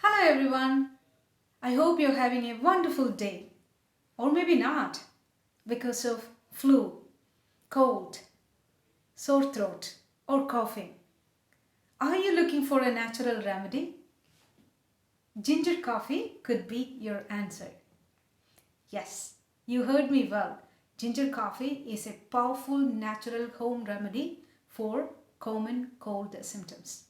Hello everyone. I hope you're having a wonderful day. Or maybe not because of flu, cold, sore throat or coughing. Are you looking for a natural remedy? Ginger coffee could be your answer. Yes, you heard me well. Ginger coffee is a powerful natural home remedy for common cold symptoms.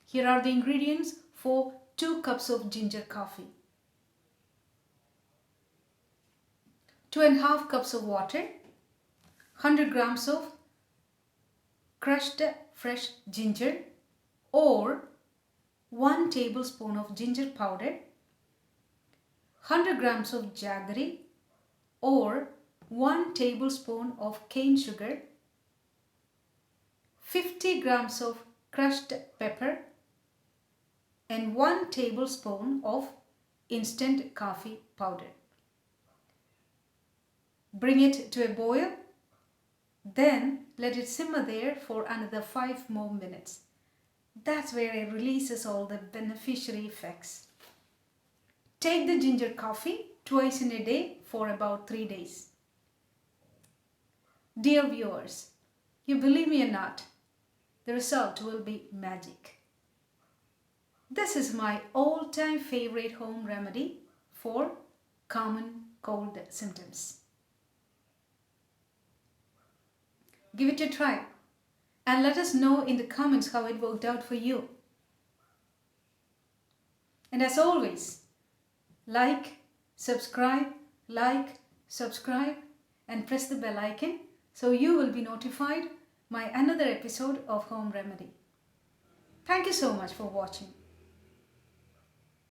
Here are the ingredients for 2 cups of ginger coffee. 2.5 cups of water, 100 grams of crushed fresh ginger or 1 tablespoon of ginger powder, 100 grams of jaggery or 1 tablespoon of cane sugar, 50 grams of crushed pepper and 1 tablespoon of instant coffee powder. Bring it to a boil, then let it simmer there for another 5 more minutes. That's where it releases all the beneficial effects. Take the ginger coffee twice in a day for about 3 days. Dear viewers, you believe me or not, the result will be magic. This is my all-time favorite home remedy for common cold symptoms. Give it a try and let us know in the comments how it worked out for you. And as always, like, subscribe, and press the bell icon so you will be notified my another episode of Home Remedy. Thank you so much for watching.